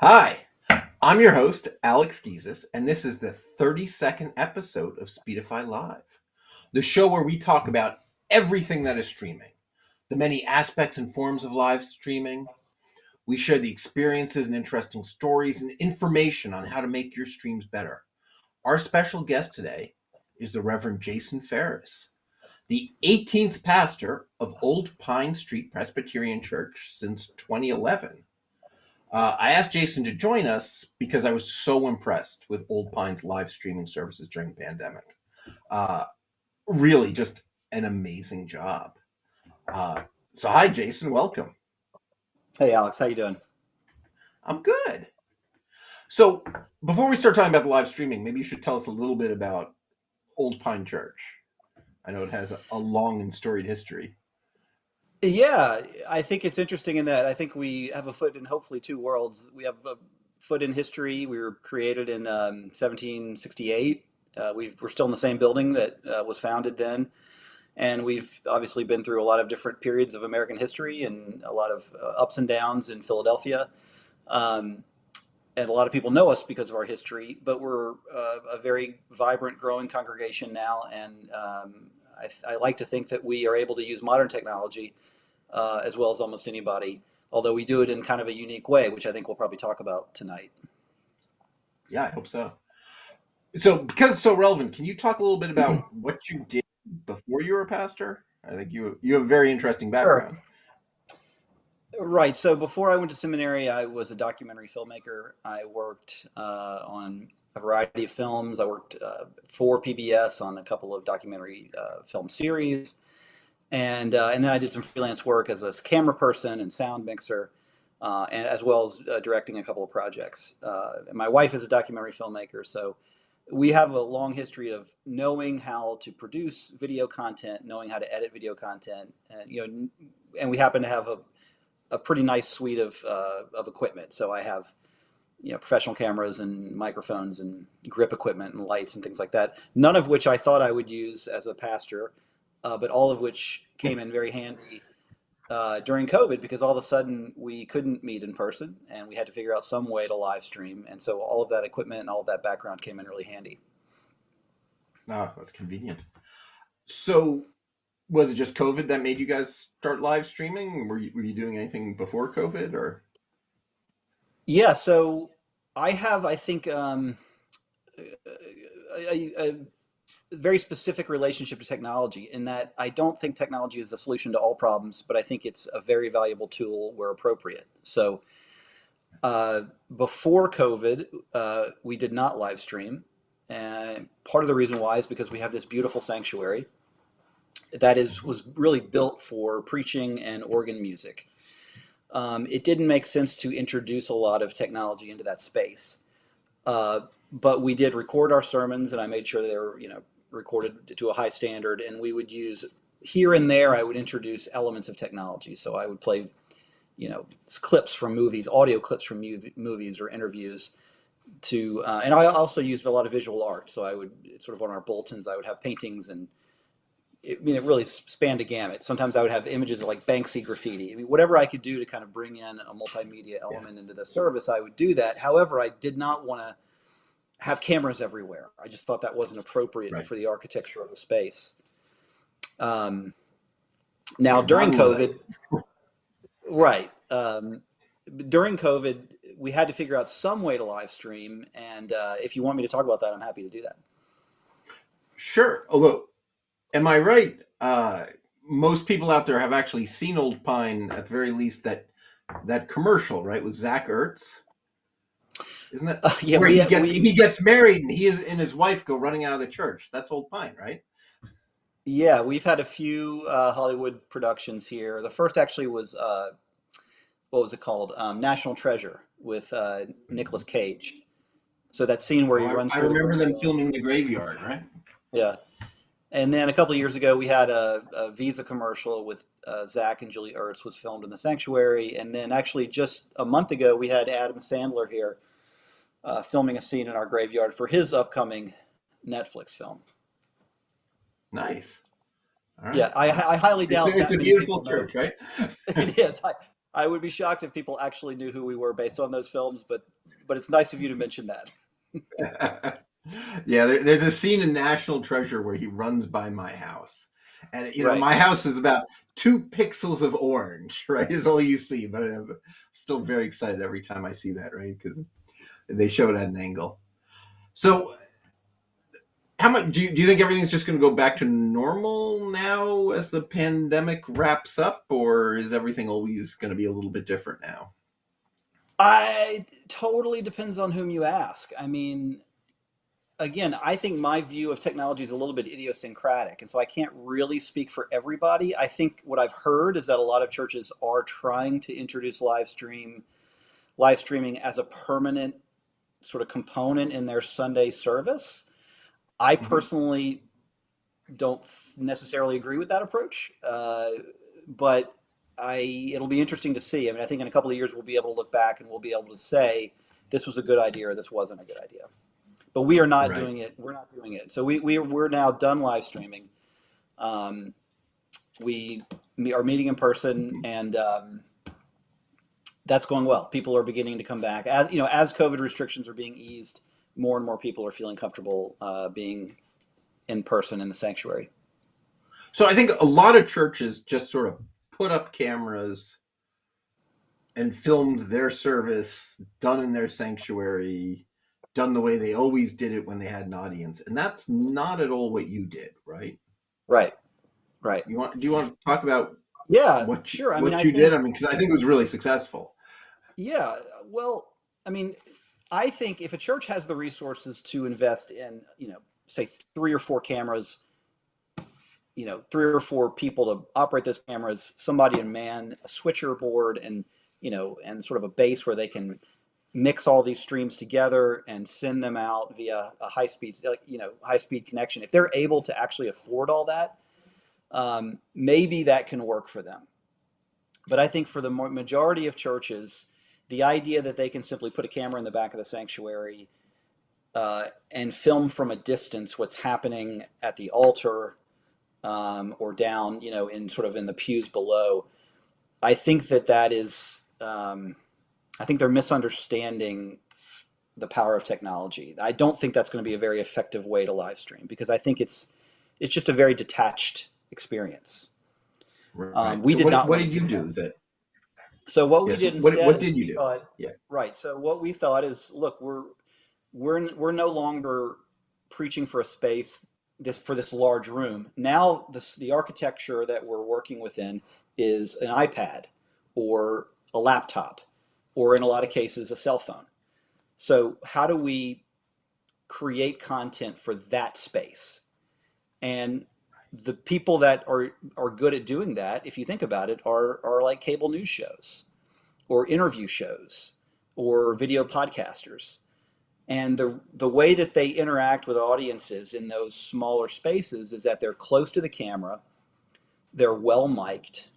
Hi, I'm your host, Alex Gizis, and this is the 32nd episode of Speedify Live, the show where we talk about everything that is streaming, the many aspects and forms of live streaming. We share the experiences and interesting stories and information on how to make your streams better. Our special guest today is the Reverend Jason Ferris, the 18th pastor of Old Pine Street Presbyterian Church since 2011. I asked Jason to join us because I was so impressed with Old Pine's live streaming services during the pandemic. Really, just an amazing job. So, hi, Jason. Welcome. Hey, Alex. How you doing? I'm good. So, before we start talking about the live streaming, maybe you should tell us a little bit about Old Pine Church. I know it has a long and storied history. Yeah, I think it's interesting in that I think we have a foot in hopefully two worlds. We have a foot in history. We were created in 1768. We're still in the same building that was founded then. And we've obviously been through a lot of different periods of American history and a lot of ups and downs in Philadelphia. Um, and a lot of people know us because of our history, but we're a very vibrant, growing congregation now. And I like to think that we are able to use modern technology as well as almost anybody, although we do it in kind of a unique way, which I think we'll probably talk about tonight. Yeah, I hope so. So, because it's so relevant, can you talk a little bit about what you did before you were a pastor? I think you have a very interesting background. Right. So before I went to seminary, I was a documentary filmmaker. I worked on a variety of films. I worked for PBS on a couple of documentary film series. And then I did some freelance work as a camera person and sound mixer, and as well as directing a couple of projects. And my wife is a documentary filmmaker, so we have a long history of knowing how to produce video content, knowing how to edit video content, and we happen to have a pretty nice suite of equipment. So I have professional cameras and microphones and grip equipment and lights and things like that. None of which I thought I would use as a pastor. But all of which came in very handy during COVID because all of a sudden we couldn't meet in person and we had to figure out some way to live stream. And so all of that equipment and all of that background came in really handy. Oh, that's convenient. So, was it just COVID that made you guys start live streaming? Were you doing anything before COVID or? Yeah, so I have, I think, a very specific relationship to technology in that I don't think technology is the solution to all problems, but I think it's a very valuable tool where appropriate. So before COVID, we did not live stream. And part of the reason why is because we have this beautiful sanctuary that was really built for preaching and organ music. It didn't make sense to introduce a lot of technology into that space. But we did record our sermons, and I made sure they were, recorded to a high standard. And we would use here and there. I would introduce elements of technology. So I would play, clips from movies, audio clips from movies or interviews. And I also used a lot of visual art. So I would sort of on our bulletins, I would have paintings, and it really spanned a gamut. Sometimes I would have images of like Banksy graffiti. I mean, whatever I could do to kind of bring in a multimedia element into the service, I would do that. However, I did not want to have cameras everywhere. I just thought that wasn't appropriate for the architecture of the space. Now, during COVID, during COVID, we had to figure out some way to live stream. And if you want me to talk about that, I'm happy to do that. Sure. Although, am I right? Most people out there have actually seen Old Pine, at the very least, that commercial, right, with Zach Ertz. Isn't that Yeah, where he gets married and and his wife go running out of the church? That's Old Pine, right? yeah, we've had a few Hollywood productions here. The first actually was what was it called? National Treasure with Nicolas Cage. So that scene where Oh, he runs I through the remember them graveyard. filming the graveyard, right? Yeah. And then a couple of years ago, we had a Visa commercial with Zach and Julie Ertz was filmed in the sanctuary. And then actually just a month ago, we had Adam Sandler here filming a scene in our graveyard for his upcoming Netflix film. Nice. All Yeah, right. I highly doubt It's that a many people beautiful know. church, right? It is. I would be shocked if people actually knew who we were based on those films, but it's nice of you to mention that. Yeah, there's a scene in National Treasure where he runs by my house. And, Right. my house is about 2 pixels of orange, right? Is all you see. But I'm still very excited every time I see that, right? Because they show it at an angle. So, how much do you think everything's just going to go back to normal now as the pandemic wraps up? Or is everything always going to be a little bit different now? I totally depends on whom you ask. I mean, again, I think my view of technology is a little bit idiosyncratic, and so I can't really speak for everybody. I think what I've heard is that a lot of churches are trying to introduce live streaming as a permanent sort of component in their Sunday service. I Mhm. personally don't necessarily agree with that approach, but it'll be interesting to see. I mean, I think in a couple of years we'll be able to look back and we'll be able to say this was a good idea or this wasn't a good idea. But we are not Right. doing it. We're not doing it. So we're now done live streaming. Um, we are meeting in person, and that's going well. People are beginning to come back as COVID restrictions are being eased. More and more people are feeling comfortable being in person in the sanctuary. So I think a lot of churches just sort of put up cameras and filmed their service done in their sanctuary, done the way they always did it when they had an audience. And that's not at all what you did, right? Right. Right. Do you want to talk about Yeah. Sure. I mean, what I you did? think. I mean, because I think it was really successful. Yeah. Well, I mean, I think if a church has the resources to invest in, say 3 or 4 cameras, 3 or 4 people to operate those cameras, somebody to man a switcher board and sort of a base where they can mix all these streams together and send them out via a high speed connection. If they're able to actually afford all that, maybe that can work for them. But I think for the majority of churches, the idea that they can simply put a camera in the back of the sanctuary and film from a distance what's happening at the altar or down, in sort of in the pews below, I think that is, I think they're misunderstanding the power of technology. I don't think that's going to be a very effective way to live stream because I think it's just a very detached experience. Right. We So did not what want to did you do that. do that? So what we Yes. did instead What is did you we do? thought, Yeah. right. So what we thought is, look, we're no longer preaching for a space for this large room. Now the architecture that we're working within is an iPad or a laptop, or in a lot of cases a cell phone. So how do we create content for that space? And the people that are good at doing that, if you think about it, are like cable news shows or interview shows or video podcasters. And the way that they interact with audiences in those smaller spaces is that they're close to the camera, they're well mic'd,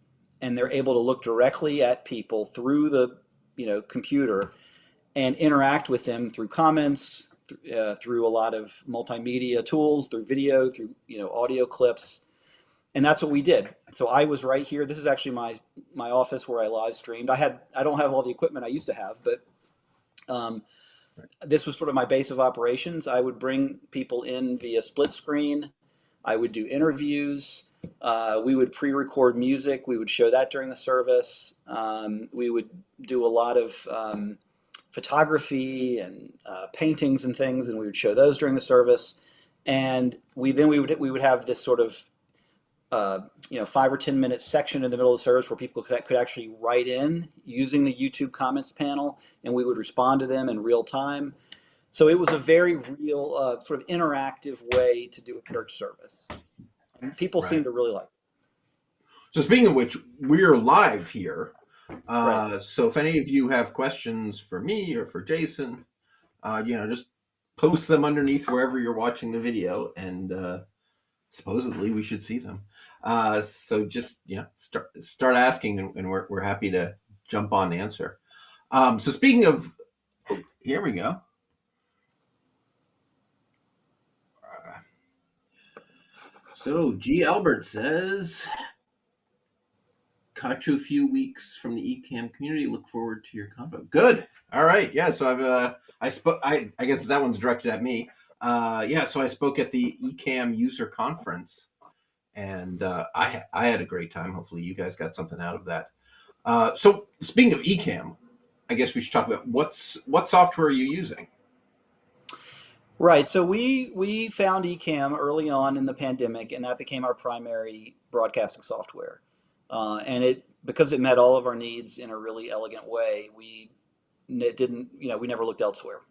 and they're able to look directly at people through the computer and interact with them through comments, through a lot of multimedia tools, through video, through audio clips, and that's what we did. So I was right here. This is actually my office where I live streamed. I don't have all the equipment I used to have, but um, this was sort of my base of operations. I would bring people in via split screen. I would do interviews. We would pre-record music. We would show that during the service. We would do a lot of photography and paintings and things, and we would show those during the service. And we would have this sort of you know, 5 or 10 minute section in the middle of the service where people could actually write in using the YouTube comments panel, and we would respond to them in real time. So it was a very real, sort of interactive way to do a church service. And people seem Right. to really like it. So speaking of which, we're live here. Right. So if any of you have questions for me or for Jason, just post them underneath wherever you're watching the video, and supposedly we should see them. So just start asking, and we're happy to jump on and answer. So speaking of, here we go. So G. Albert says, caught you a few weeks from the Ecamm community. Look forward to your convo. Good. All right. Yeah. So I guess that one's directed at me. So I spoke at the Ecamm user conference, and I had a great time. Hopefully you guys got something out of that. So speaking of Ecamm, I guess we should talk about what software are you using? Right. So we found Ecamm early on in the pandemic, and that became our primary broadcasting software. And because it met all of our needs in a really elegant way, we never looked elsewhere.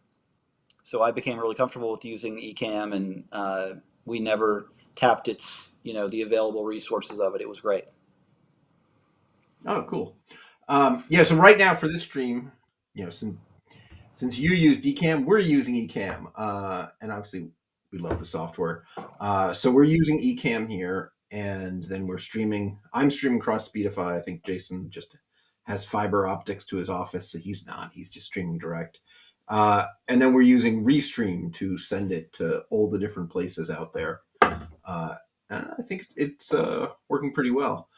So I became really comfortable with using Ecamm, and we never tapped the available resources of it. It was great. Oh, cool. So right now for this stream, since you used Ecamm, we're using Ecamm, and obviously we love the software. So we're using Ecamm here, and then we're streaming. I'm streaming across Speedify. I think Jason just has fiber optics to his office, so he's not. He's just streaming direct. And then we're using Restream to send it to all the different places out there. And I think it's working pretty well.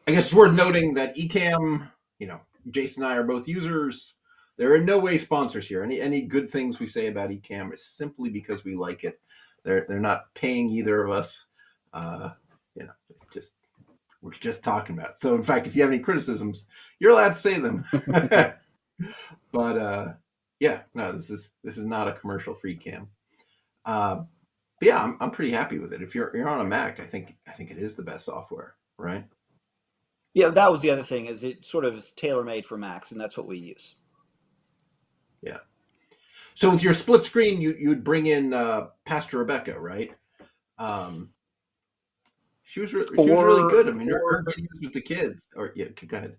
I guess it's worth noting that Ecamm, Jason and I are both users. There are no way sponsors here. Any good things we say about Ecamm is simply because we like it. They're not paying either of us. We're just talking about it. So in fact, if you have any criticisms, you're allowed to say them. But no, this is not a commercial for Ecamm. But yeah, I'm pretty happy with it. If you're on a Mac, I think it is the best software, right? Yeah, that was the other thing, is it sort of is tailor-made for Macs, and that's what we use. Yeah. So with your split screen, you'd bring in Pastor Rebecca, right? She was really good. I mean, her videos with the kids. Or yeah, go ahead.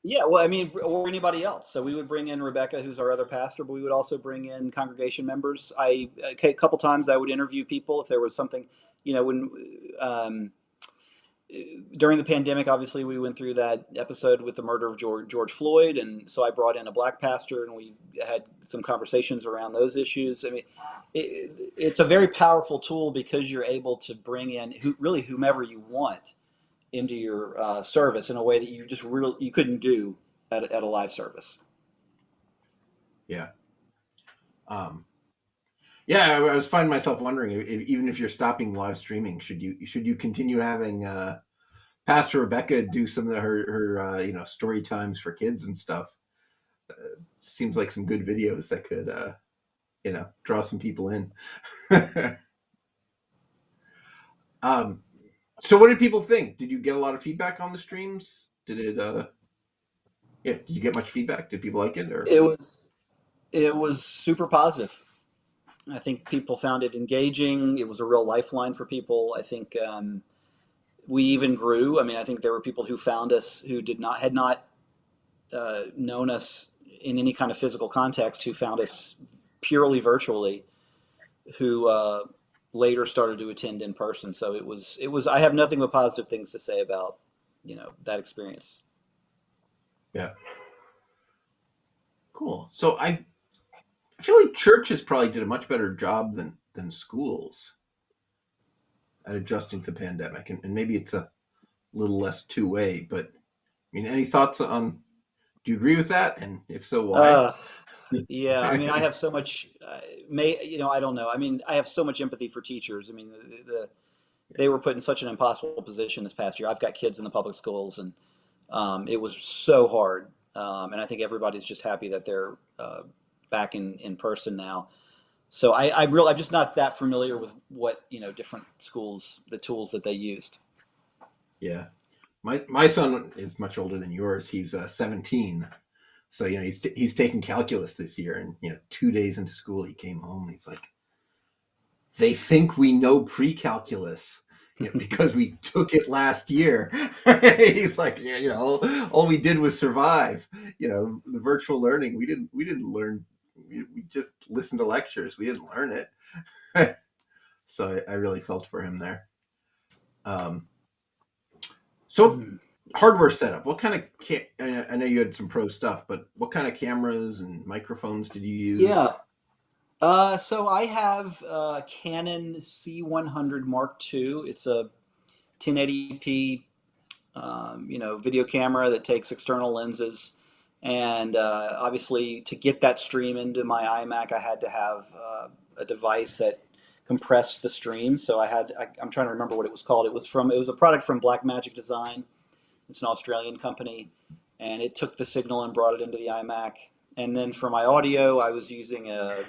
Yeah, well, I mean, or anybody else. So we would bring in Rebecca, who's our other pastor, but we would also bring in congregation members. A couple times I would interview people if there was something, when during the pandemic, obviously we went through that episode with the murder of George Floyd, and so I brought in a black pastor, and we had some conversations around those issues. I mean, it's a very powerful tool because you're able to bring in really whomever you want into your service in a way that you couldn't do at a live service. Yeah. I was finding myself wondering even if you're stopping live streaming, should you continue having Pastor Rebecca do some of her story times for kids and stuff? Seems like some good videos that could draw some people in. So what did people think? Did you get a lot of feedback on the streams? Did you get much feedback? Did people like it? Or It was super positive. I think people found it engaging. It was a real lifeline for people. I think we even grew. I mean, I think there were people who found us who had not known us in any kind of physical context, who found us purely virtually, who later started to attend in person. So it was. I have nothing but positive things to say about that experience. Yeah. Cool. So I feel like churches probably did a much better job than schools at adjusting to the pandemic, and maybe it's a little less two-way. But I mean, any thoughts on? Do you agree with that? And if so, why? Yeah, I mean, I have so much. I don't know. I mean, I have so much empathy for teachers. I mean, they were put in such an impossible position this past year. I've got kids in the public schools, and it was so hard. And I think everybody's just happy that they're back in person now. So I'm just not that familiar with what different schools, the tools that they used. Yeah. My son is much older than yours. He's 17. So, he's taking calculus this year, and 2 days into school he came home and he's like, they think we know pre-calculus, because we took it last year. He's like, yeah, all we did was survive. The virtual learning, we didn't learn. We just listened to lectures. We didn't learn it. So I really felt for him there. So Mm. hardware setup. What kind of I know you had some pro stuff, but what kind of cameras and microphones did you Yeah. use? So I have a Canon C100 Mark II. It's a 1080p, video camera that takes external lenses. And obviously, to get that stream into my iMac, I had to have a device that compressed the stream. So I'm trying to remember what it was called. It was a product from Blackmagic Design. It's an Australian company, and it took the signal and brought it into the iMac. And then for my audio, I was using a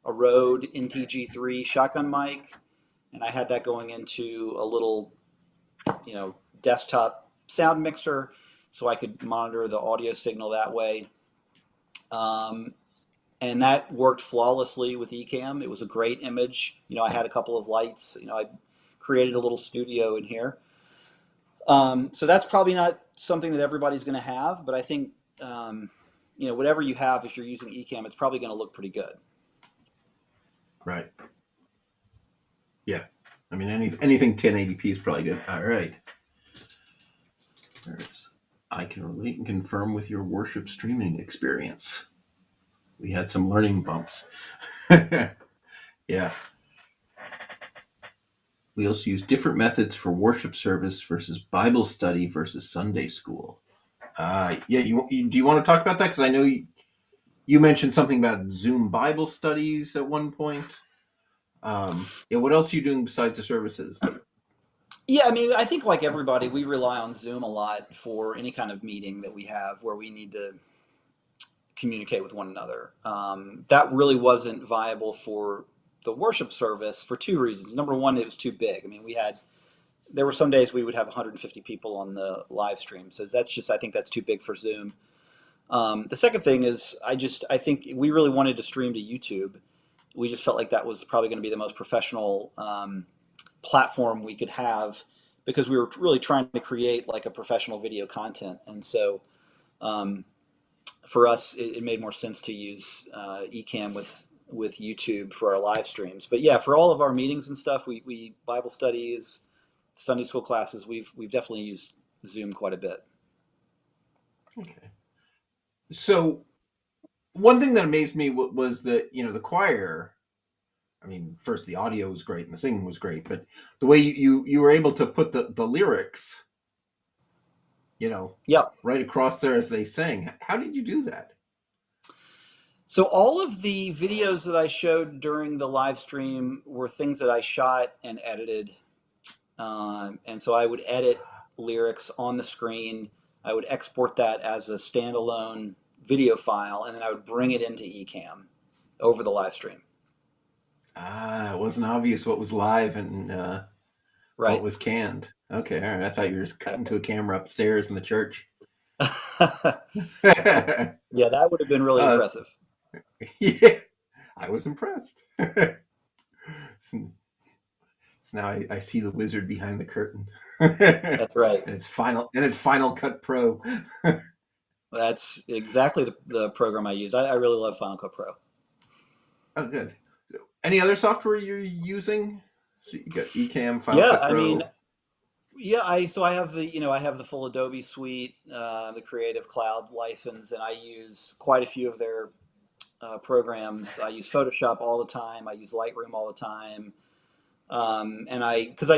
Rode NTG3 shotgun mic, and I had that going into a little, desktop sound mixer, so I could monitor the audio signal that way. Um, and that worked flawlessly with Ecamm. It was a great image. I had a couple of lights. I created a little studio in here. So that's probably not something that everybody's going to have, but I think, whatever you have, if you're using Ecamm, it's probably going to look pretty good. Right. Yeah. I mean, anything 1080p is probably good. All right. There's, I can relate and confirm with your worship streaming experience. We had some learning bumps. Yeah. We also use different methods for worship service versus Bible study versus Sunday school. Yeah. Do you want to talk about that? Because I know you mentioned something about Zoom Bible studies at one point. Yeah. What else are you doing besides the services? Yeah, I mean, I think like everybody, we rely on Zoom a lot for any kind of meeting that we have where we need to communicate with one another. That really wasn't viable for the worship service for two reasons. Number one, it was too big. I mean, there were some days we would have 150 people on the live stream. So I think that's too big for Zoom. The second thing is I think we really wanted to stream to YouTube. We just felt like that was probably going to be the most professional platform we could have, because we were really trying to create like a professional video content. And so for us, it made more sense to use Ecamm with YouTube for our live streams. But yeah, for all of our meetings and stuff, we Bible studies, Sunday school classes, we've definitely used Zoom quite a bit. Okay. So one thing that amazed me was that the choir. I mean, first the audio was great and the singing was great, but the way you were able to put the lyrics, Yep. right across there as they sang. How did you do that? So all of the videos that I showed during the live stream were things that I shot and edited. And so I would edit lyrics on the screen. I would export that as a standalone video file, and then I would bring it into Ecamm over the live stream. It wasn't obvious what was live and what Right. was canned. Okay, all right. I thought you were just cutting to a camera upstairs in the church. Yeah, that would have been really uh, impressive. yeah, I was impressed. So now I see the wizard behind the curtain. And That's right. it's Final Cut Pro. That's exactly the program I use. I really love Final Cut Pro. Oh, good. Any other software you're using? So you got Ecamm, Final Yeah, Cut I mean, Pro. yeah, I have the full Adobe suite, the Creative Cloud license, and I use quite a few of their programs. I use Photoshop all the time. I use Lightroom all the time. And because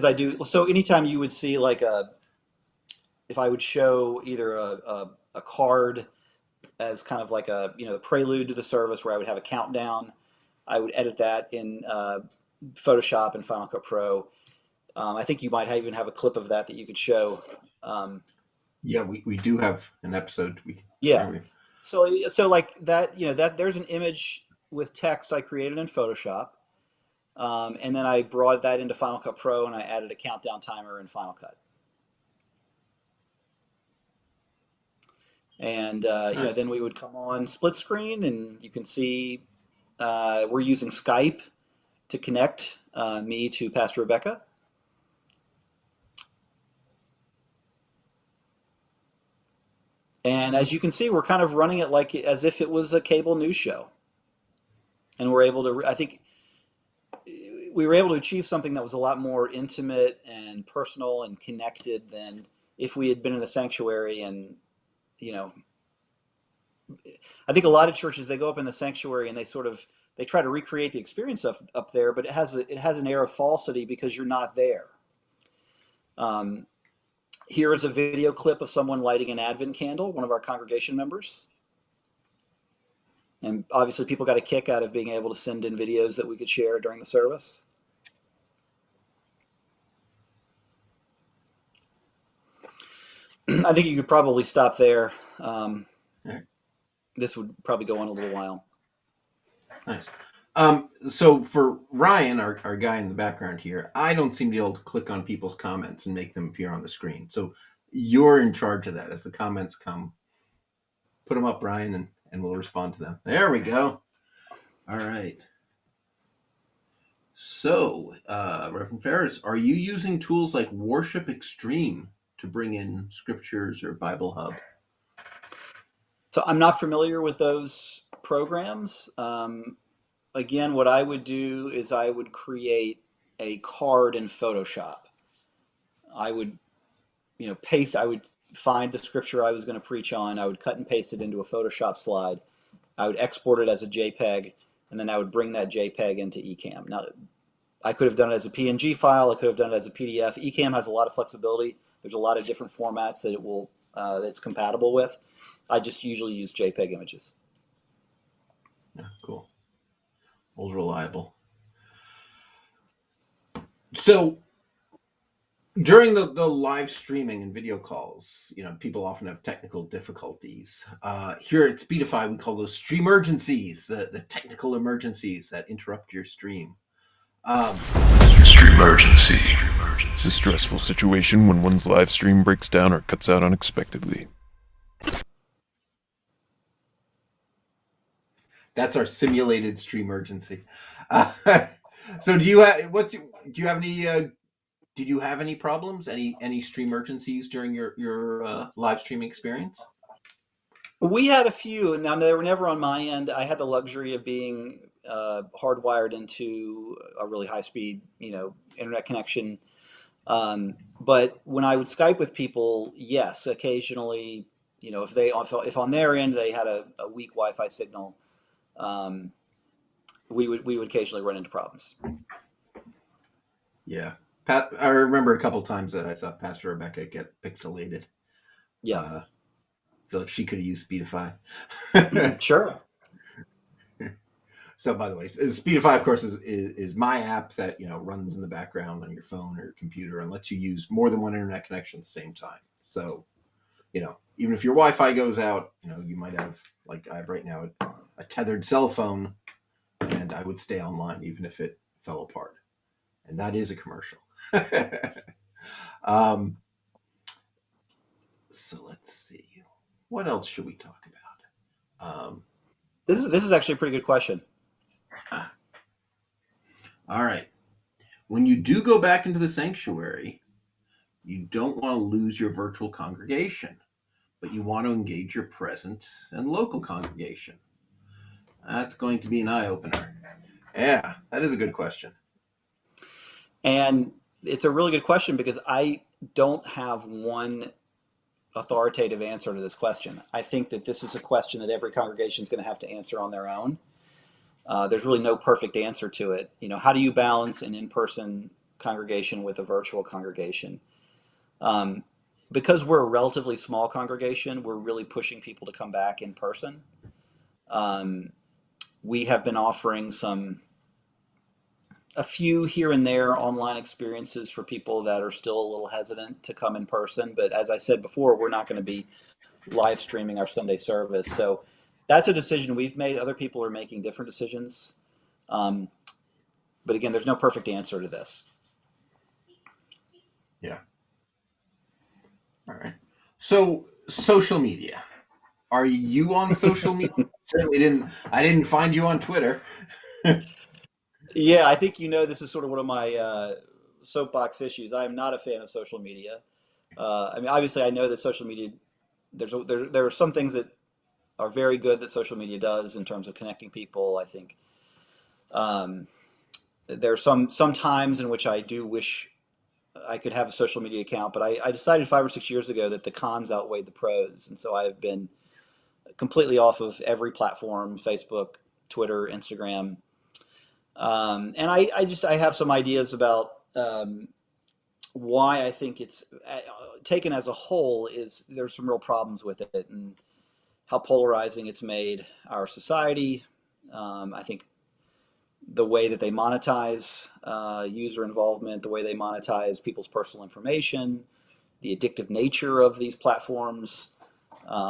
I do, so anytime you would see if I would show either a card as kind of like the prelude to the service where I would have a countdown, I would edit that in Photoshop and Final Cut Pro. I think you might even have a clip of that you could show. Yeah, we do have an episode. Yeah. So like that, that there's an image with text I created in Photoshop. And then I brought that into Final Cut Pro and I added a countdown timer in Final Cut. And Nice. then we would come on split screen, and you can see we're using Skype to connect me to Pastor Rebecca. And as you can see, we're kind of running it like as if it was a cable news show. And we're able to, I think we were able to achieve something that was a lot more intimate and personal and connected than if we had been in the sanctuary. And, you know, I think a lot of churches, they go up in the sanctuary and they try to recreate the experience up there, but it has an air of falsity because you're not there. Here is a video clip of someone lighting an Advent candle, one of our congregation members. And obviously people got a kick out of being able to send in videos that we could share during the service. I think you could probably stop there. This would probably go on a little while. Nice. So for Ryan, our guy in the background here, I don't seem to be able to click on people's comments and make them appear on the screen. So you're in charge of that. As the comments come, put them up, Ryan, and we'll respond to them. There we go. All right. So, Reverend Ferris, are you using tools like Worship Extreme to bring in scriptures or Bible Hub? So I'm not familiar with those programs. Again, what I would do is I would create a card in Photoshop. I would, I would find the scripture I was going to preach on. I would cut and paste it into a Photoshop slide. I would export it as a JPEG, and then I would bring that JPEG into Ecamm. Now, I could have done it as a PNG file. I could have done it as a PDF. Ecamm has a lot of flexibility. There's a lot of different formats that that's compatible with. I just usually use JPEG images. Yeah, cool. Old reliable. So during the live streaming and video calls, people often have technical difficulties. Here at Speedify, we call those streamergencies, the technical emergencies that interrupt your stream. Streamergency. The stressful situation when one's live stream breaks down or cuts out unexpectedly. That's our simulated streamergency. So did you have any problems? Any streamergencies during your live streaming experience? We had a few. Now, they were never on my end. I had the luxury of being hardwired into a really high-speed, internet connection. But when I would Skype with people, yes, occasionally, if on their end they had a weak Wi-Fi signal, we would occasionally run into problems. Yeah, I remember a couple times that I saw Pastor Rebecca get pixelated. Yeah, I feel like she could have used Speedify. Sure. So, by the way, Speedify, of course, is my app that runs in the background on your phone or your computer and lets you use more than one internet connection at the same time. So, even if your Wi-Fi goes out, you might have, like I have right now, a tethered cell phone, and I would stay online even if it fell apart. And that is a commercial. So let's see. What else should we talk about? This is actually a pretty good question. All right. When you do go back into the sanctuary, you don't want to lose your virtual congregation, but you want to engage your present and local congregation. That's going to be an eye-opener. Yeah, that is a good question. And it's a really good question because I don't have one authoritative answer to this question. I think that this is a question that every congregation is going to have to answer on their own. There's really no perfect answer to it. How do you balance an in-person congregation with a virtual congregation? Because we're a relatively small congregation, we're really pushing people to come back in person. We have been offering a few here and there online experiences for people that are still a little hesitant to come in person. But as I said before, we're not going to be live streaming our Sunday service. So that's a decision we've made. Other people are making different decisions. But again, there's no perfect answer to this. Yeah. All right. So social media. Are you on social media? Certainly didn't. I didn't find you on Twitter. Yeah, I think this is sort of one of my soapbox issues. I am not a fan of social media. I mean, obviously, I know that social media. There are some things that are very good that social media does in terms of connecting people. I think um, there are some times in which I do wish I could have a social media account, but I decided 5 or 6 years ago that the cons outweighed the pros, and so I have been completely off of every platform: Facebook, Twitter, Instagram. And I have some ideas about why I think it's taken as a whole is there's some real problems with it and how polarizing it's made our society. I think the way that they monetize user involvement, the way they monetize people's personal information, the addictive nature of these platforms.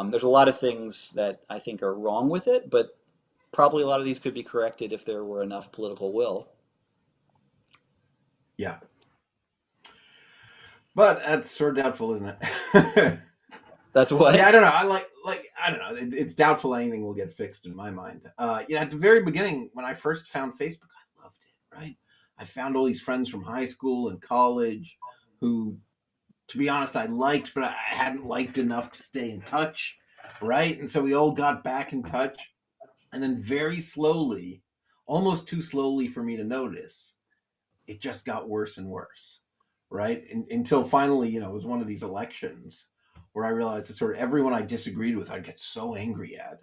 There's a lot of things that I think are wrong with it, but probably a lot of these could be corrected if there were enough political will. Yeah. But that's sort of doubtful, isn't it? That's what. Yeah, I don't know. I don't know. It's doubtful anything will get fixed in my mind. At the very beginning, when I first found Facebook, I loved it. Right, I found all these friends from high school and college who, to be honest, I liked, but I hadn't liked enough to stay in touch. Right, and so we all got back in touch, and then very slowly, almost too slowly for me to notice, it just got worse and worse. Right, until finally, it was one of these elections where I realized that sort of everyone I disagreed with, I'd get so angry at.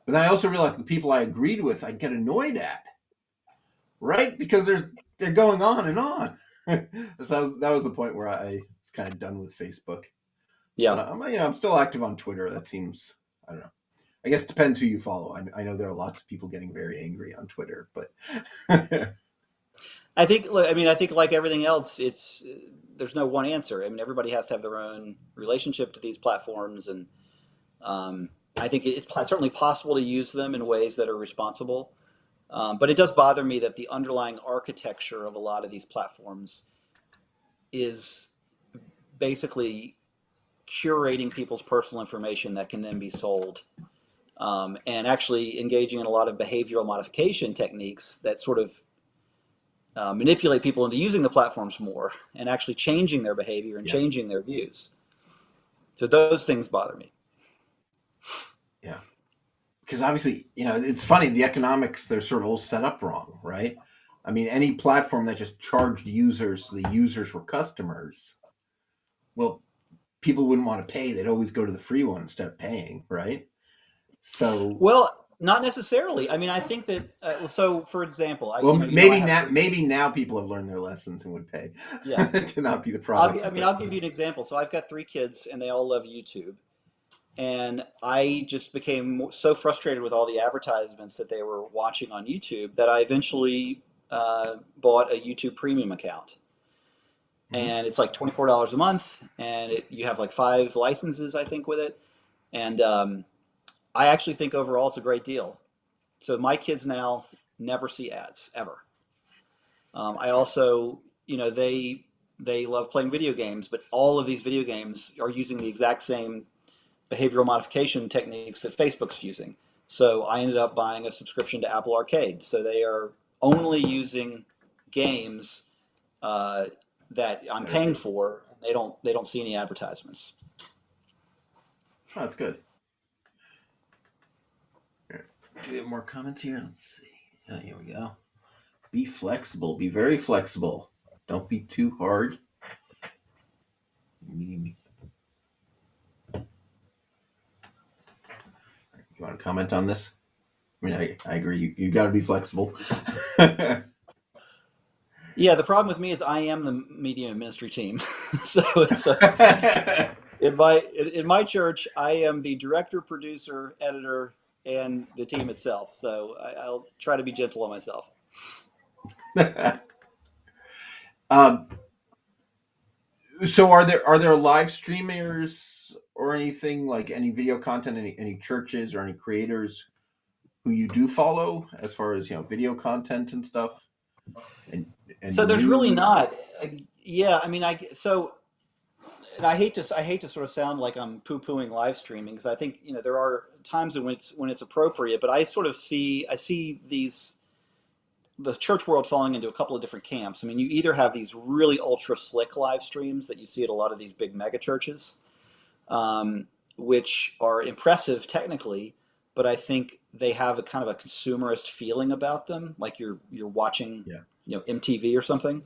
But then I also realized the people I agreed with, I'd get annoyed at, right? Because they're going on and on. So that was the point where I was kind of done with Facebook. Yeah. But I'm still active on Twitter. That seems, I don't know. I guess it depends who you follow. I know there are lots of people getting very angry on Twitter, but I think like everything else, there's no one answer. I mean, everybody has to have their own relationship to these platforms, and I think it's certainly possible to use them in ways that are responsible. But it does bother me that the underlying architecture of a lot of these platforms is basically curating people's personal information that can then be sold, and actually engaging in a lot of behavioral modification techniques that sort of manipulate people into using the platforms more and actually changing their behavior and changing their views. So those things bother me. Yeah. Because obviously, it's funny, the economics, they're sort of all set up wrong, right? I mean, any platform that just charged users so the users were customers, well, people wouldn't want to pay. They'd always go to the free one instead of paying, right? So, Well, not necessarily. I mean, I think that, so for example, maybe now people have learned their lessons and would pay to not be the product. I'll give you an example. So I've got 3 kids and they all love YouTube. And I just became so frustrated with all the advertisements that they were watching on YouTube that I eventually bought a YouTube premium account. And it's like $24 a month, and you have like 5 licenses, I think, with it. And I actually think overall it's a great deal. So my kids now never see ads ever. I also, they love playing video games, but all of these video games are using the exact same behavioral modification techniques that Facebook's using. So I ended up buying a subscription to Apple Arcade. So they are only using games that I'm paying for. They don't see any advertisements. Oh, that's good. Do we have more comments here? Let's see. Oh, here we go. Be flexible. Be very flexible. Don't be too hard. You want to comment on this? I mean, I agree. You got to be flexible. Yeah, the problem with me is I am the media and ministry team. So in my church, I am the director, producer, editor, and the team itself. So I'll try to be gentle on myself. So are there live streamers or anything, like any video content, any churches or any creators who you do follow as far as video content and stuff? And so there's really not. Yeah, I mean, so and I hate to sort of sound like I'm poo-pooing live streaming, because I think, there are times when it's appropriate, but I see the church world falling into a couple of different camps. I mean, you either have these really ultra slick live streams that you see at a lot of these big mega churches, which are impressive technically, but I think they have a kind of a consumerist feeling about them, like you're watching, Yeah. MTV or something.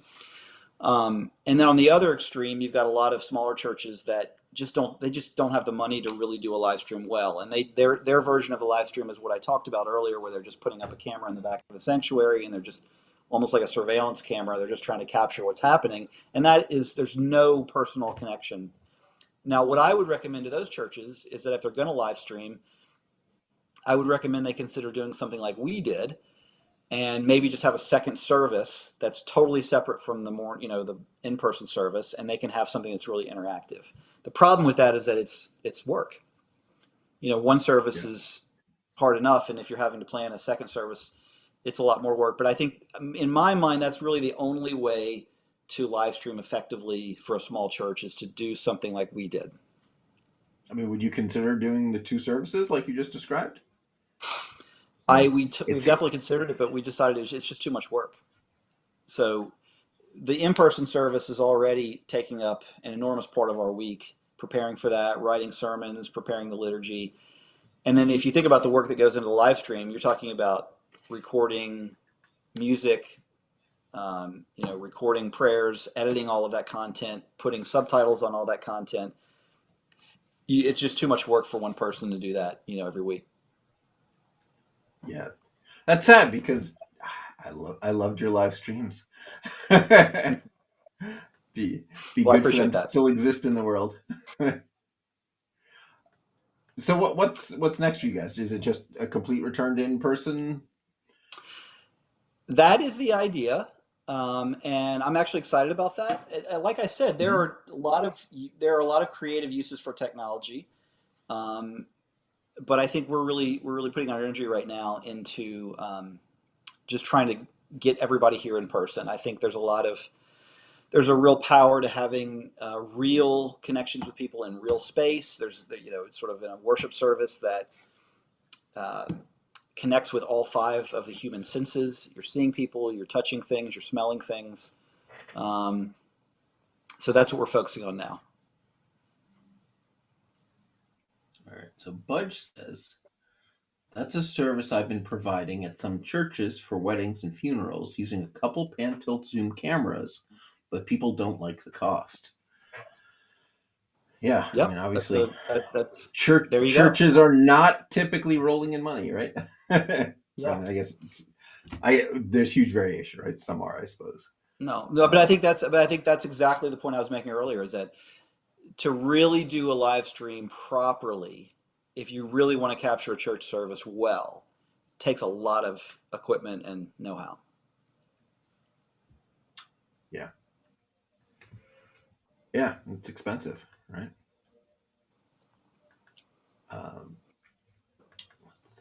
And then on the other extreme, you've got a lot of smaller churches that just don't have the money to really do a live stream well. And their version of the live stream is what I talked about earlier, where they're just putting up a camera in the back of the sanctuary, and they're just almost like a surveillance camera. They're just trying to capture what's happening. And there's no personal connection. Now, what I would recommend to those churches is that if they're going to live stream, I would recommend they consider doing something like we did, and maybe just have a second service that's totally separate from the in-person service, and they can have something that's really interactive. The problem with that is that it's work. One service is hard enough, and if you're having to plan a second service, it's a lot more work. But I think, in my mind, that's really the only way to live stream effectively for a small church, is to do something like we did. I mean, would you consider doing the two services like you just described? We definitely considered it, but we decided it's just too much work. So the in-person service is already taking up an enormous part of our week, preparing for that, writing sermons, preparing the liturgy. And then if you think about the work that goes into the live stream, you're talking about recording music, recording prayers, editing all of that content, putting subtitles on all that content. It's just too much work for one person to do that, every week. Yeah, that's sad, because I loved your live streams. Be Well, I good for appreciate them to that. still exist in the world. So what's next for you guys? Is it just a complete return to in person? That is the idea, and I'm actually excited about that. Like I said, there are a lot of creative uses for technology. But I think we're really putting our energy right now into just trying to get everybody here in person. I think there's a real power to having real connections with people in real space. There's it's sort of in a worship service that connects with all five of the human senses. You're seeing people, you're touching things, you're smelling things. So that's what we're focusing on now. All right. So Budge says, that's a service I've been providing at some churches for weddings and funerals using a couple pan-tilt zoom cameras, but people don't like the cost. Yeah, Yep, I mean, obviously, that's there you churches are not typically rolling in money, right? Yeah. I mean, I guess there's huge variation, right? Some are, I suppose. No, but I think that's exactly the point I was making earlier, is that to really do a live stream properly, if you really want to capture a church service well, it takes a lot of equipment and know-how. Yeah. Yeah, it's expensive, right? Let's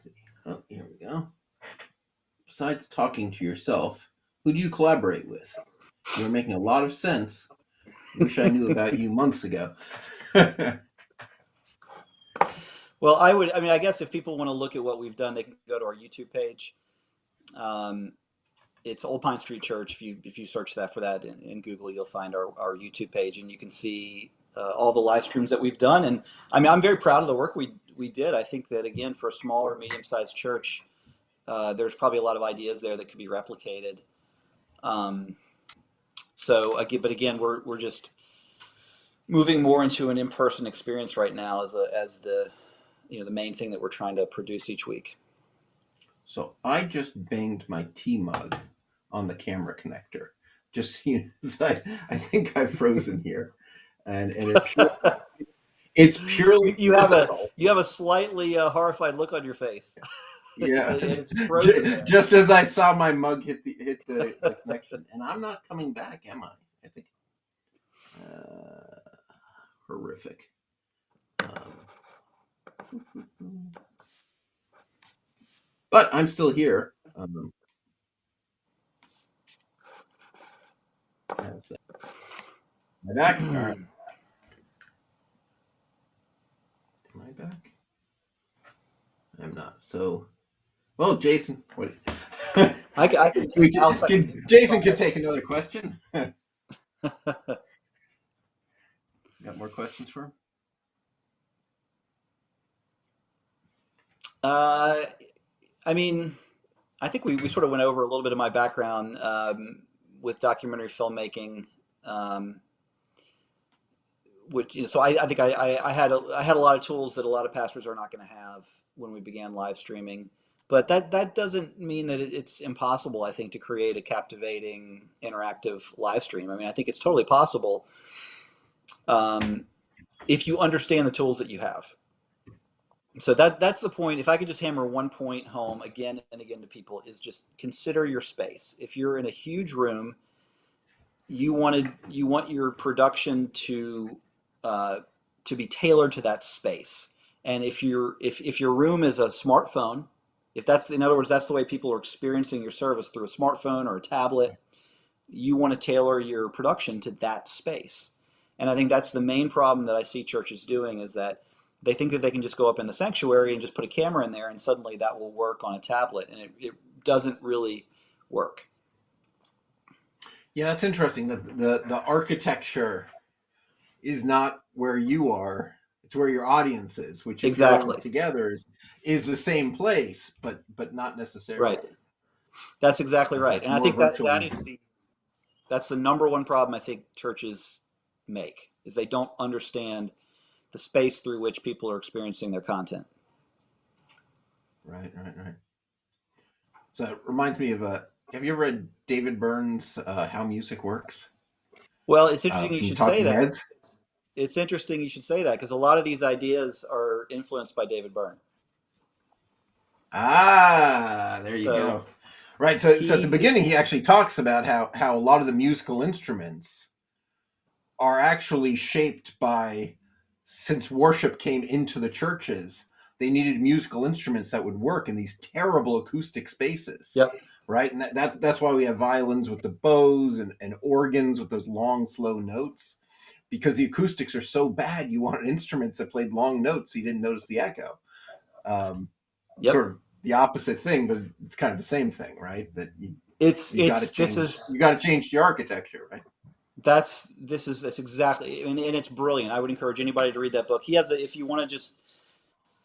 see. Oh, here we go. Besides talking to yourself, who do you collaborate with? You're making a lot of sense. Wish I knew about you months ago. Well, I guess if people want to look at what we've done, they can go to our YouTube page. It's Old Pine Street Church. If you search for that in Google, you'll find our YouTube page, and you can see all the live streams that we've done. And I mean, I'm very proud of the work we did. I think that, again, for a small or medium-sized church, there's probably a lot of ideas there that could be replicated. But again, we're just moving more into an in-person experience right now as the main thing that we're trying to produce each week. So I just banged my tea mug on the camera connector. Just I think I've frozen here, and it's purely you have a slightly horrified look on your face. Yeah, and it's frozen there. Just as I saw my mug hit the connection, and I'm not coming back, am I? I think horrific. But I'm still here. My back. All right. So, well, Jason, what? I can, Alex, I can Jason could take another question. Got more questions for him? I mean, I think we sort of went over a little bit of my background with documentary filmmaking, which so I think I had a lot of tools that a lot of pastors are not going to have when we began live streaming. But that doesn't mean that it's impossible, I think, to create a captivating, interactive live stream. I mean, I think it's totally possible if you understand the tools that you have. So that's the point. If I could just hammer one point home again and again to people, is just consider your space. If you're in a huge room, you want your production to be tailored to that space. And if your room is a smartphone, if that's, in other words, that's the way people are experiencing your service through a smartphone or a tablet, you want to tailor your production to that space. And I think that's the main problem that I see churches doing, is that they think that they can just go up in the sanctuary and just put a camera in there and suddenly that will work on a tablet. And it doesn't really work. Yeah, that's interesting. The architecture is not where you are. It's where your audience is, which if Exactly. you're all together is the same place, but not necessarily. Right. That's exactly right. And I think that's the number one problem I think churches make, is they don't understand the space through which people are experiencing their content. Right. So it reminds me of have you ever read David Byrne's How Music Works? Well, it's interesting you should say that. Heads? It's interesting you should say that, because a lot of these ideas are influenced by David Byrne. Ah, there you go. Right. So at the beginning, he actually talks about how a lot of the musical instruments are actually shaped by, since worship came into the churches, they needed musical instruments that would work in these terrible acoustic spaces. Yep. Right. And that's why we have violins with the bows and organs with those long, slow notes, because the acoustics are so bad. You wanted instruments that played long notes so you didn't notice the echo. Sort of the opposite thing, but it's kind of the same thing, right? That you got to change the architecture, right? That's exactly, and it's brilliant. I would encourage anybody to read that book. He has if you want to just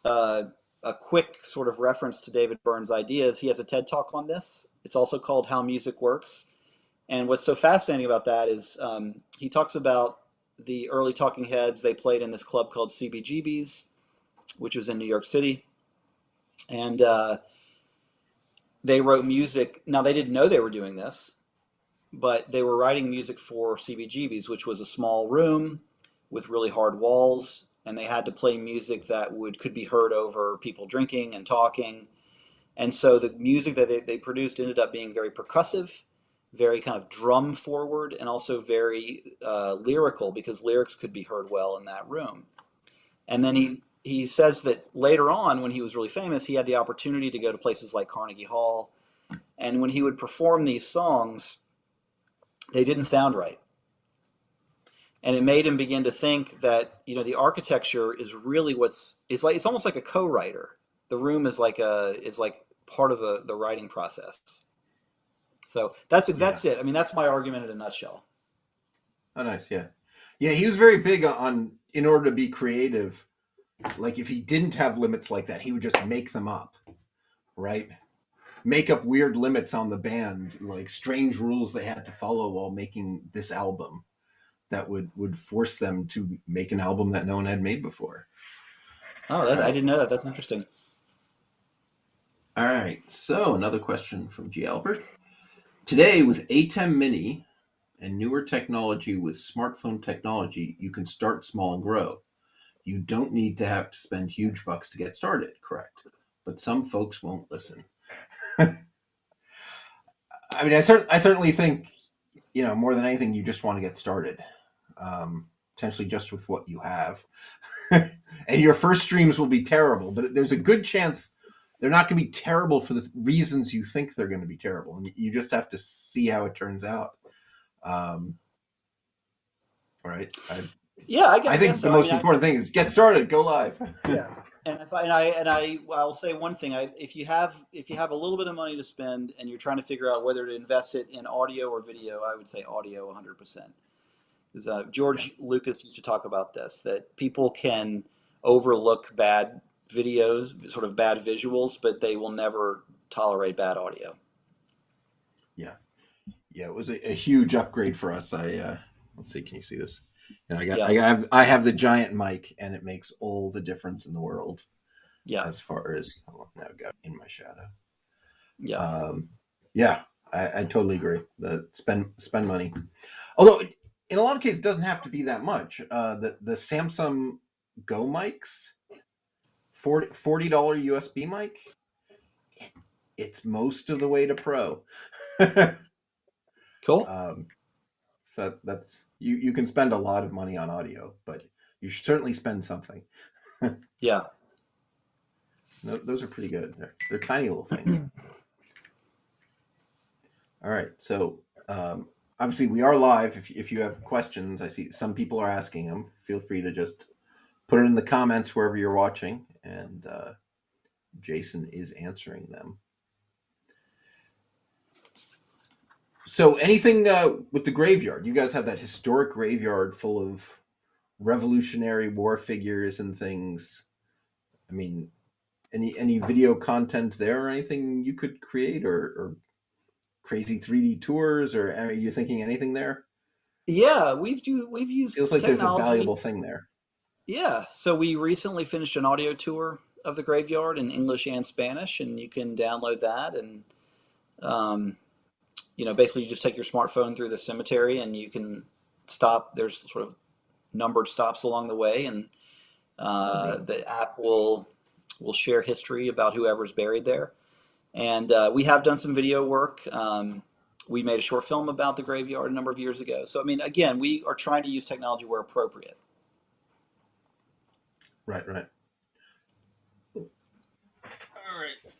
a quick sort of reference to David Byrne's ideas, he has a TED Talk on this. It's also called How Music Works. And what's so fascinating about that is he talks about the early Talking Heads. They played in this club called CBGB's, which was in New York City. And they wrote music. Now, they didn't know they were doing this, but they were writing music for CBGB's, which was a small room with really hard walls. And they had to play music that could be heard over people drinking and talking. And so the music that they produced ended up being very percussive, very kind of drum forward, and also very lyrical, because lyrics could be heard well in that room. And then he says that later on, when he was really famous, he had the opportunity to go to places like Carnegie Hall. And when he would perform these songs, they didn't sound right. And it made him begin to think that, the architecture is really it's almost like a co-writer. The room is like part of the writing process. So that's it. I mean, that's my argument in a nutshell. Oh, nice. Yeah. Yeah. He was very big on, in order to be creative, like if he didn't have limits like that, he would just make them up, right? Make up weird limits on the band, like strange rules they had to follow while making this album that would force them to make an album that no one had made before. Oh, I didn't know that. That's interesting. All right. So another question from G. Albert. Today, with Ecamm Mini and newer technology with smartphone technology, you can start small and grow. You don't need to have to spend huge bucks to get started, correct? But some folks won't listen. I mean, I certainly think, more than anything, you just want to get started. Potentially just with what you have. And your first streams will be terrible, but there's a good chance they're not going to be terrible for the reasons you think they're going to be terrible. And you just have to see how it turns out. Right. I think the most important thing is get started, go live. Yeah. And I'll say one thing. If you have a little bit of money to spend and you're trying to figure out whether to invest it in audio or video, I would say audio 100%. Because Yeah. George Lucas used to talk about this, that people can overlook bad videos, sort of bad visuals, but they will never tolerate bad audio. Yeah. Yeah. It was a huge upgrade for us. Let's see. Can you see this? And Yeah, I have the giant mic, and it makes all the difference in the world yeah, as far as now I've got in my shadow. yeah. Um, yeah, I totally agree. Spend money. Although in a lot of cases, it doesn't have to be that much. The Samsung Go mics, $40 USB mic, it's most of the way to pro. Cool. So that's you can spend a lot of money on audio, but you should certainly spend something. Yeah. Those are pretty good. They're tiny little things. All right, so obviously we are live. If you have questions, I see some people are asking them. Feel free to just put it in the comments wherever you're watching, and Jason is answering them. So anything with the graveyard? You guys have that historic graveyard full of Revolutionary War figures and things. I mean, any video content there or anything you could create, or crazy 3D tours, or are you thinking anything there? Yeah, we've used Feels like there's a technology. valuable thing there. Yeah, so we recently finished an audio tour of the graveyard in English and Spanish, and you can download that. And um, basically, you just take your smartphone through the cemetery, and you can stop. There's sort of numbered stops along the way, and Oh, neat. the app will share history about whoever's buried there. And we have done some video work. We made a short film about the graveyard a number of years ago. So, I mean, again, we are trying to use technology where appropriate. Right, right. All right.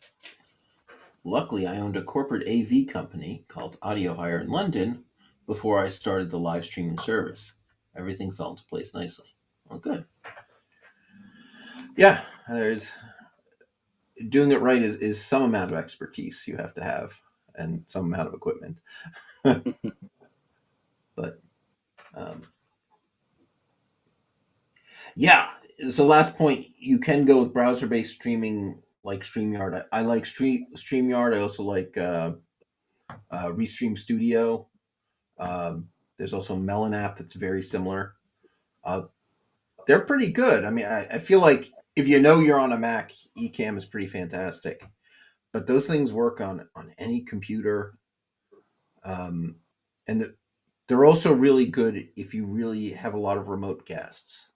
Luckily, I owned a corporate AV company called Audio Hire in London before I started the live streaming service. Everything fell into place nicely. Well, good. Yeah, there's doing it right is some amount of expertise you have to have and some amount of equipment. But yeah, so last point, you can go with browser-based streaming like StreamYard. I like StreamYard. I also like Restream Studio. There's also a Melon app that's very similar. Uh, they're pretty good. I mean, I feel like if you know you're on a Mac, Ecamm is pretty fantastic. But those things work on any computer, and they're also really good if you really have a lot of remote guests.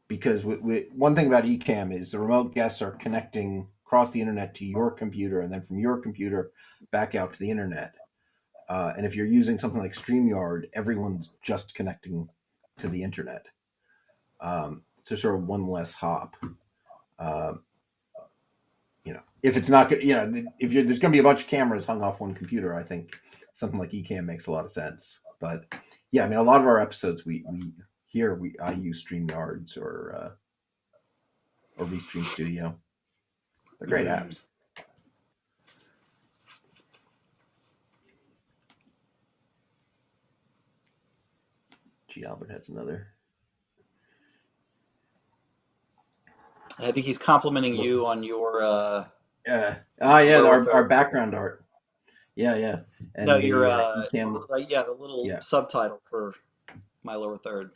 Because one thing about Ecamm is the remote guests are connecting across the internet to your computer, and then from your computer back out to the internet. And if you're using something like StreamYard, everyone's just connecting to the internet. So sort of one less hop. If it's not good, if there's going to be a bunch of cameras hung off one computer, I think something like Ecamm makes a lot of sense. But yeah, I mean, a lot of our episodes I use StreamYards or Restream Studio. They're great apps. Gee, Albert has another. I think he's complimenting you on your Yeah. lower Our third. background art. Yeah. No, And your the Ecamm. the little Yeah. subtitle for my lower third.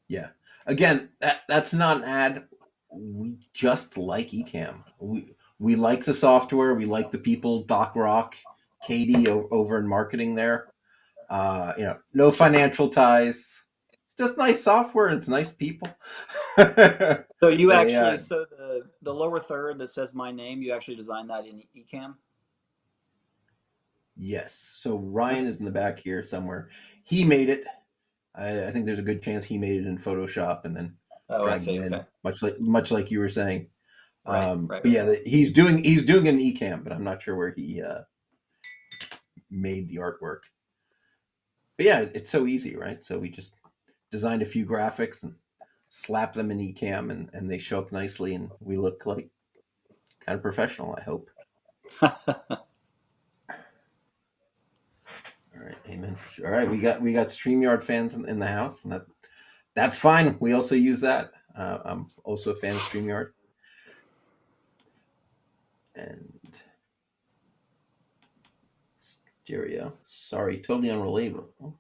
Yeah. Again, that's not an ad. We just like Ecamm. We like the software. We like the people. Doc Rock, Katie over in marketing there. No financial ties. It's just nice software. And it's nice people. So you they, actually, the lower third that says my name, you actually designed that in Ecamm? yes. So Ryan is in the back here somewhere. He made it. I think there's a good chance he made it in Photoshop and then Oh, I dragged see. it in, Okay. much like you were saying. Right. But yeah, he's doing an Ecamm, but I'm not sure where he made the artwork. But yeah, it's so easy, right? So we just designed a few graphics and slap them in Ecamm and they show up nicely and we look like kind of professional, I hope. All right, amen. For sure. All right, we got StreamYard fans in the house, and that's fine. We also use that. I'm also a fan of StreamYard. And stereo. Sorry, totally unrelatable.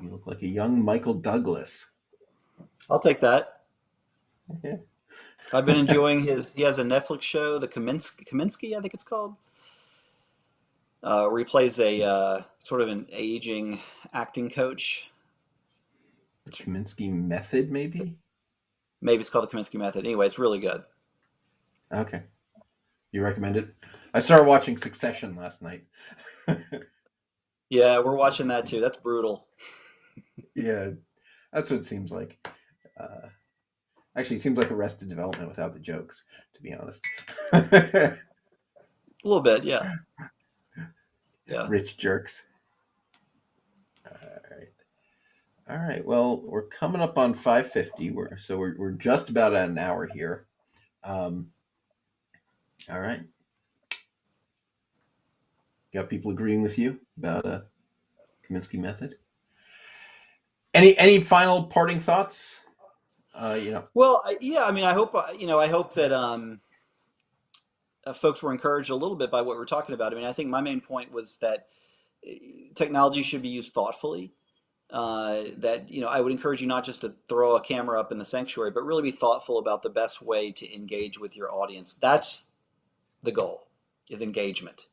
You look like a young Michael Douglas. I'll take that. Yeah. I've been enjoying he has a Netflix show, the Kaminsky, I think it's called, where he plays a sort of an aging acting coach. The Kaminsky Method, maybe? Maybe it's called the Kaminsky Method. Anyway, it's really good. Okay. You recommend it? I started watching Succession last night. Yeah, we're watching that too. That's brutal. Yeah, that's what it seems like. Actually, it seems like Arrested Development without the jokes, to be honest. A little bit, yeah. Yeah. Rich jerks. All right. Well, we're coming up on 5:50. We're just about at an hour here. All right. Got people agreeing with you about Kaminsky Method. Any final parting thoughts? Well, yeah. I mean, I hope that folks were encouraged a little bit by what we're talking about. I mean, I think my main point was that technology should be used thoughtfully. That I would encourage you not just to throw a camera up in the sanctuary, but really be thoughtful about the best way to engage with your audience. That's the goal, is engagement.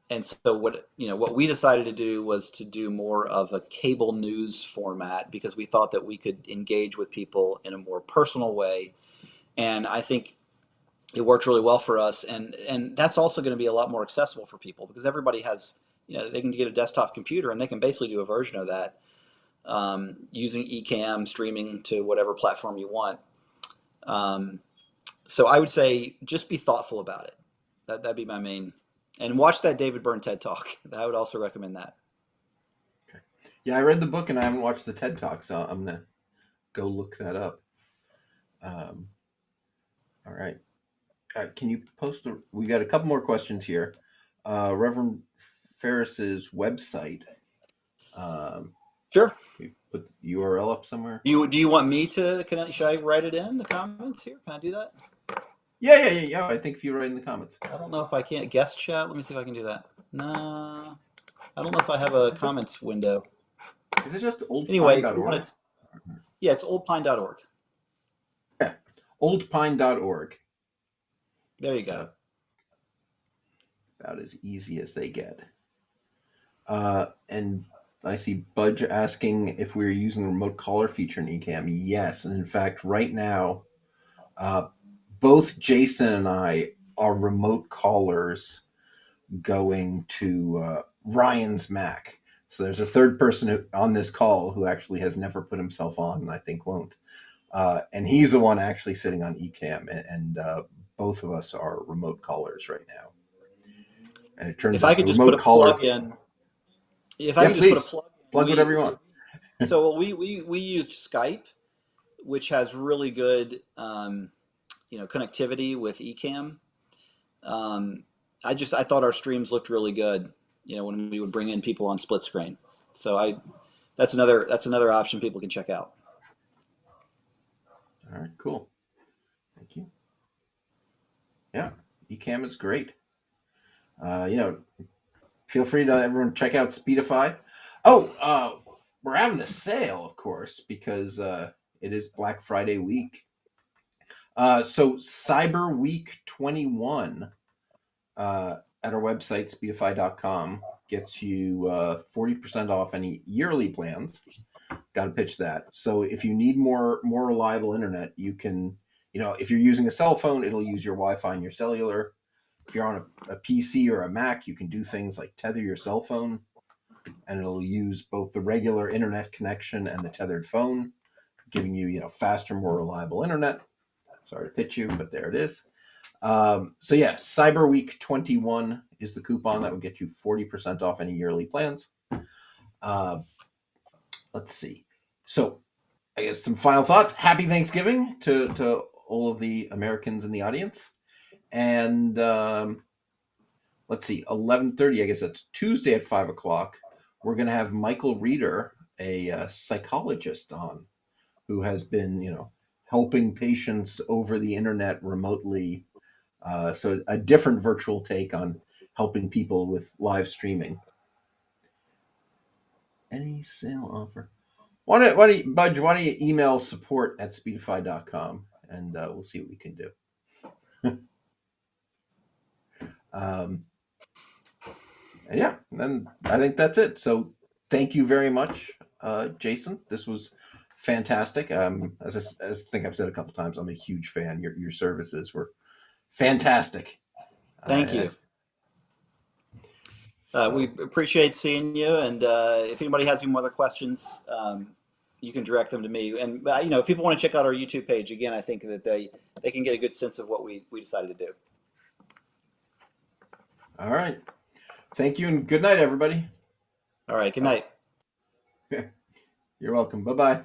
And so what we decided to do was to do more of a cable news format, because we thought that we could engage with people in a more personal way. And I think it worked really well for us. And that's also going to be a lot more accessible for people, because everybody has, they can get a desktop computer and they can basically do a version of that using Ecamm, streaming to whatever platform you want. So I would say just be thoughtful about it. That'd be my main. And watch that David Byrne TED Talk. I would also recommend that. Okay. Yeah, I read the book and I haven't watched the TED Talk, so I'm going to go look that up. All right. Can you post we got a couple more questions here. Reverend Ferris's website. Sure. Can you put the URL up somewhere? Do you want me to? Should I write it in the comments here? Can I do that? Yeah. I think if you write in the comments. I don't know if I can. Guest chat. Let me see if I can do that. No, I don't know if I have a comments window. Is it just oldpine.org? Anyway, yeah, it's oldpine.org. Yeah, oldpine.org. There you go. About as easy as they get. And I see Budge asking if we're using the remote caller feature in Ecamm. Yes, and in fact, right now, both Jason and I are remote callers going to Ryan's Mac. So there's a third person on this call who actually has never put himself on, and I think won't. And he's the one actually sitting on Ecamm, and both of us are remote callers right now. And it turns out I could just put a plug in. If I could just put a plug whatever you want. So we used Skype, which has really good connectivity with Ecamm. I thought our streams looked really good, when we would bring in people on split screen. So that's another option people can check out. All right, cool. Thank you. Yeah, Ecamm is great. Feel free to everyone check out Speedify. Oh, we're having a sale, of course, because it is Black Friday week. So Cyber Week 21 at our website, speedify.com, gets you 40% off any yearly plans. Got to pitch that. So if you need more reliable internet, you can, if you're using a cell phone, it'll use your Wi-Fi and your cellular. If you're on a PC or a Mac, you can do things like tether your cell phone, and it'll use both the regular internet connection and the tethered phone, giving you, faster, more reliable internet. Sorry to pitch you, but there it is. So yeah, Cyber Week 21 is the coupon that would get you 40% off any yearly plans. Let's see. So I guess some final thoughts. Happy Thanksgiving to all of the Americans in the audience. And let's see, 11:30. I guess that's Tuesday at 5 o'clock. We're going to have Michael Reeder, a psychologist, on, who has been, helping patients over the internet remotely. So a different virtual take on helping people with live streaming. Any sale offer? Why don't you, Budge, why don't you email support@speedify.com and we'll see what we can do. And yeah, then I think that's it. So thank you very much, Jason. This was fantastic. As I think I've said a couple times, I'm a huge fan. Your services were fantastic. Thank you. We appreciate seeing you, and if anybody has any more other questions, you can direct them to me. And if people want to check out our YouTube page, again, I think that they can get a good sense of what we decided to do. All right. Thank you, and good night, everybody. All right. Good night. You're welcome. Bye-bye.